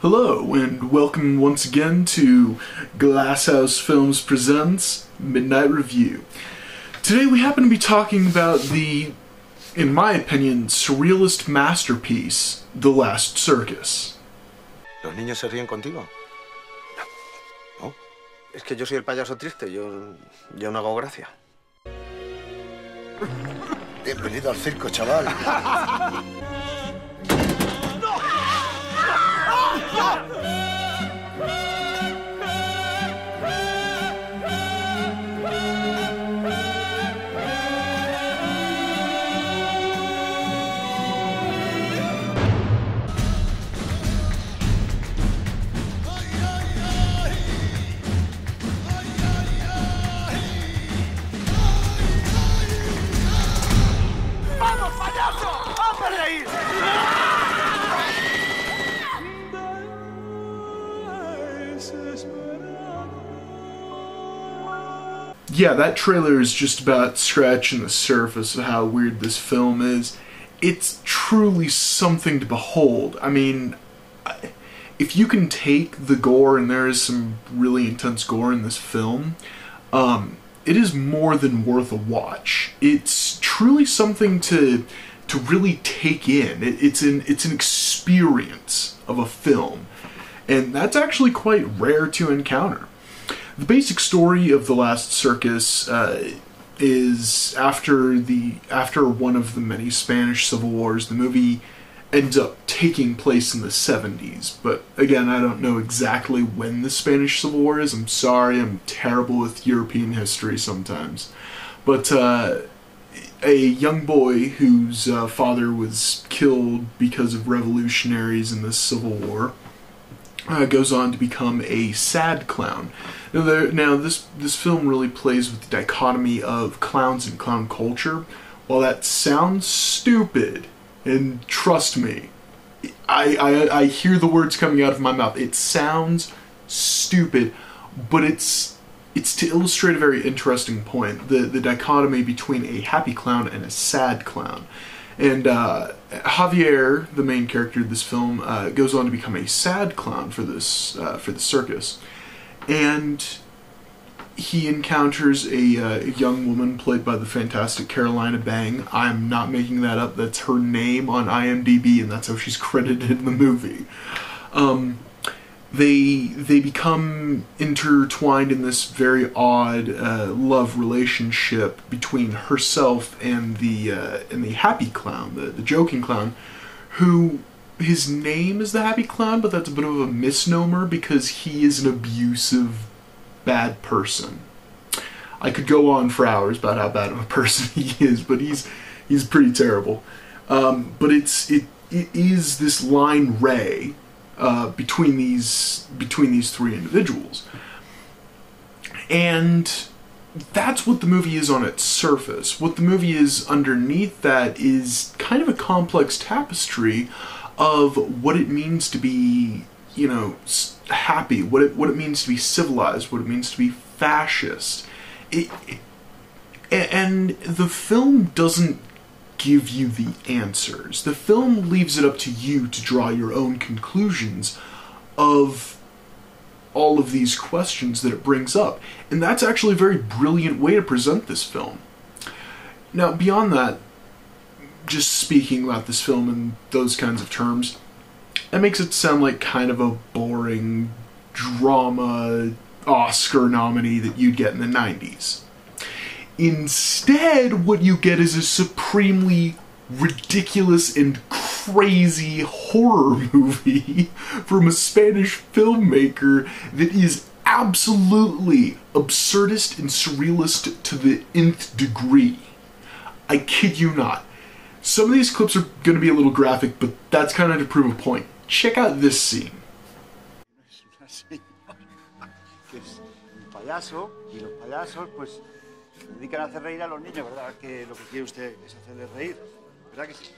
Hello, and welcome once again to Glasshouse Films Presents Midnight Review. Today we happen to be talking about the, in my opinion, surrealist masterpiece, The Last Circus. ¿Los niños se ríen contigo? No. ¿No? Es que yo soy el payaso triste, yo no hago gracia. Bienvenido al circo, chaval. ¡Vamos, payaso! ¡Hazme reír! Yeah, that trailer is just about scratching the surface of how weird this film is. It's truly something to behold. I mean, if you can take the gore, and there is some really intense gore in this film, it is more than worth a watch. It's truly something to really take in. It's an experience of a film, and that's actually quite rare to encounter. The basic story of The Last Circus is after one of the many Spanish Civil Wars. The movie ends up taking place in the 70s, but again, I don't know exactly when the Spanish Civil War is. I'm sorry, I'm terrible with European history sometimes. But a young boy whose father was killed because of revolutionaries in the Civil War goes on to become a sad clown. Now this film really plays with the dichotomy of clowns and clown culture. While that sounds stupid, and trust me, I hear the words coming out of my mouth. It sounds stupid, but it's to illustrate a very interesting point: the dichotomy between a happy clown and a sad clown. And Javier, the main character of this film, goes on to become a sad clown for the circus, and he encounters a young woman played by the fantastic Carolina Bang. I'm not making that up. That's her name on IMDb, and that's how she's credited in the movie. They become intertwined in this very odd love relationship between herself and the happy clown, the joking clown, who his name is the happy clown, but that's a bit of a misnomer because he is an abusive, bad person. I could go on for hours about how bad of a person he is, but he's pretty terrible. But it is this line ray between these three individuals, and that's what the movie is on its surface. What the movie is underneath that is kind of a complex tapestry of what it means to be, you know, happy, what it means to be civilized, what it means to be fascist. And the film doesn't give you the answers. The film leaves it up to you to draw your own conclusions of all of these questions that it brings up. And that's actually a very brilliant way to present this film. Now, beyond that, just speaking about this film in those kinds of terms, that makes it sound like kind of a boring drama Oscar nominee that you'd get in the 90s. Instead, what you get is a supremely ridiculous and crazy horror movie from a Spanish filmmaker that is absolutely absurdist and surrealist to the nth degree. I kid you not. Some of these clips are going to be a little graphic, but that's kind of to prove a point. Check out this scene. Payaso, y los payasos pues se dedican a hacer reír a los niños, ¿verdad? Que lo que quiere usted es hacerles reír, ¿verdad que sí?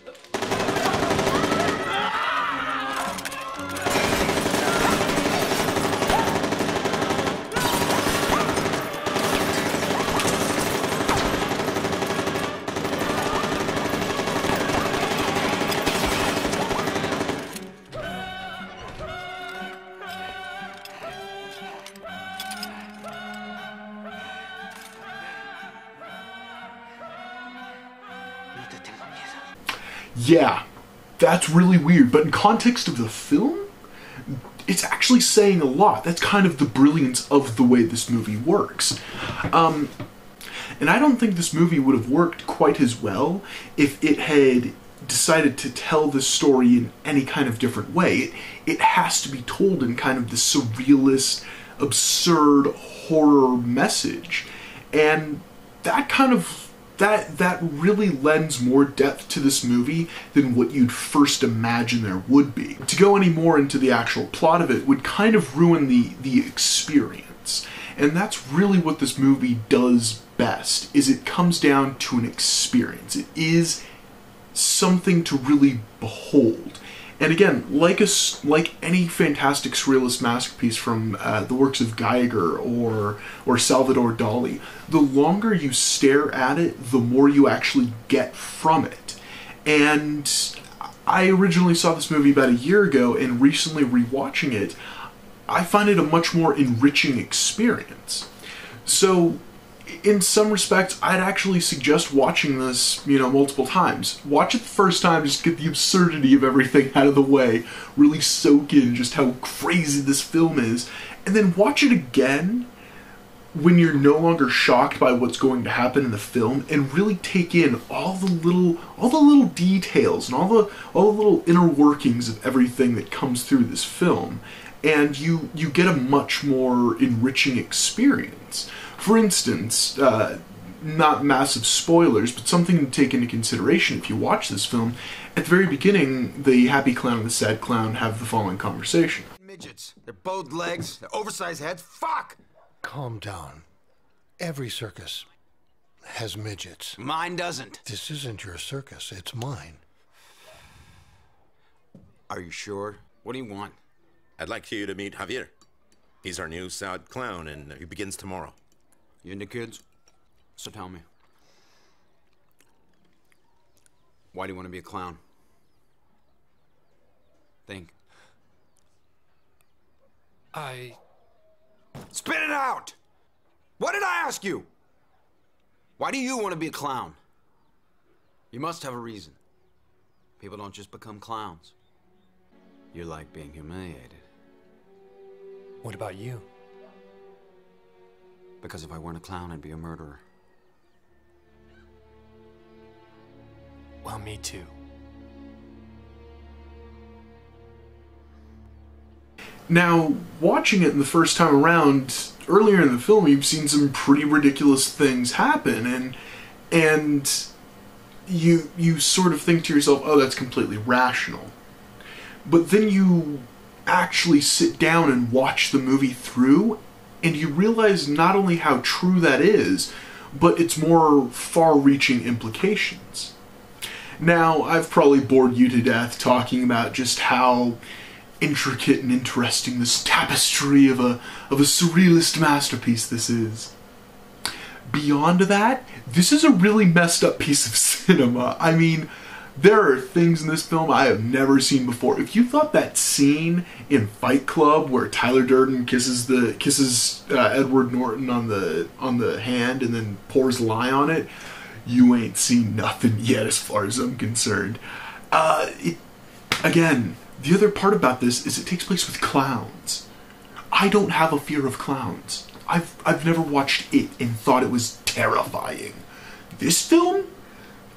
Yeah, that's really weird, but in context of the film, it's actually saying a lot. That's kind of the brilliance of the way this movie works. And I don't think this movie would have worked quite as well if it had decided to tell this story in any kind of different way. It has to be told in kind of the surrealist, absurd horror message. And that kind of that really lends more depth to this movie than what you'd first imagine there would be. To go any more into the actual plot of it would kind of ruin the experience. And that's really what this movie does best, is it comes down to an experience. It is something to really behold. And again, like any fantastic surrealist masterpiece from the works of Geiger or Salvador Dali, the longer you stare at it, the more you actually get from it. And I originally saw this movie about a year ago, and recently rewatching it, I find it a much more enriching experience. So, in some respects, I'd actually suggest watching this, multiple times. Watch it the first time, just get the absurdity of everything out of the way, really soak in just how crazy this film is, and then watch it again when you're no longer shocked by what's going to happen in the film, and really take in all the little details and all the little inner workings of everything that comes through this film, and you get a much more enriching experience. For instance, not massive spoilers, but something to take into consideration if you watch this film. At the very beginning, the happy clown and the sad clown have the following conversation. Midgets. They're bowed legs, they're oversized heads. Fuck! Calm down. Every circus has midgets. Mine doesn't. This isn't your circus, it's mine. Are you sure? What do you want? I'd like you to meet Javier. He's our new sad clown, and he begins tomorrow. You into kids? So tell me. Why do you want to be a clown? Think. Spit it out! What did I ask you? Why do you want to be a clown? You must have a reason. People don't just become clowns. You like being humiliated. What about you? Because if I weren't a clown, I'd be a murderer. Well, me too. Now, watching it the first time around, earlier in the film, you've seen some pretty ridiculous things happen, and you sort of think to yourself, oh, that's completely rational. But then you actually sit down and watch the movie through, and you realize not only how true that is, but its more far-reaching implications. Now, I've probably bored you to death talking about just how intricate and interesting this tapestry of a surrealist masterpiece this is. Beyond that, this is a really messed up piece of cinema. I mean, there are things in this film I have never seen before. If you thought that scene in Fight Club where Tyler Durden kisses Edward Norton on the hand and then pours lye on it, you ain't seen nothing yet as far as I'm concerned. Again, the other part about this is it takes place with clowns. I don't have a fear of clowns. I've never watched it and thought it was terrifying. This film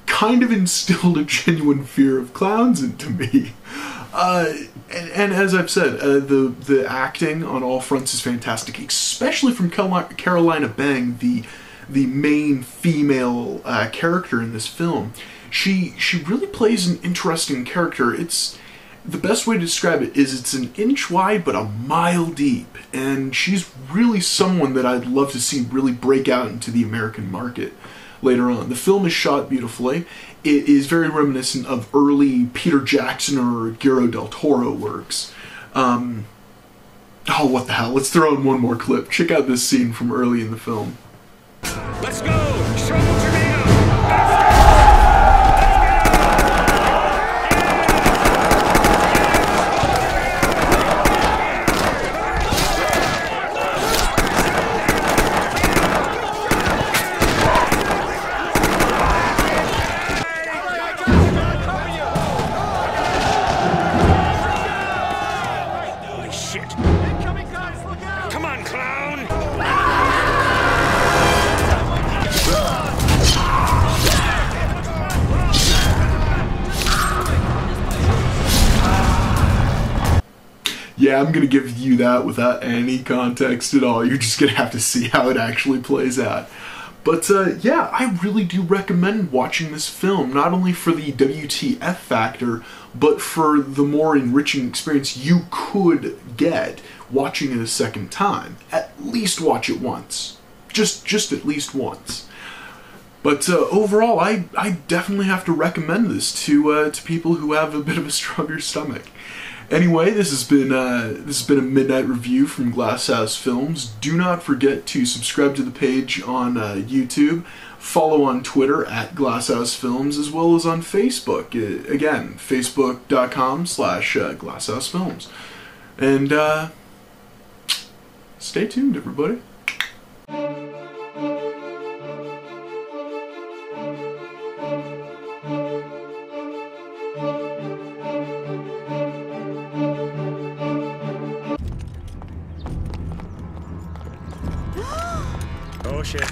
kind of instilled a genuine fear of clowns into me. And as I've said, the acting on all fronts is fantastic, especially from Carolina Bang, the main female character in this film. She really plays an interesting character. The best way to describe it is it's an inch wide but a mile deep, and she's really someone that I'd love to see really break out into the American market later on. The film is shot beautifully. It is very reminiscent of early Peter Jackson or Guillermo del Toro works. Oh, what the hell, let's throw in one more clip. Check out this scene from early in the film. Let's go! Show them what you're made of! Yeah, I'm gonna give you that without any context at all. You're just gonna have to see how it actually plays out. But yeah, I really do recommend watching this film, not only for the WTF factor, but for the more enriching experience you could get watching it a second time. At least watch it once. Just at least once. But overall, I definitely have to recommend this to people who have a bit of a stronger stomach. Anyway, this has been a midnight review from Glasshouse Films. Do not forget to subscribe to the page on YouTube, follow on Twitter at Glasshouse Films, as well as on Facebook. Again, facebook.com/GlassHouseFilms. And stay tuned, everybody. Oh shit.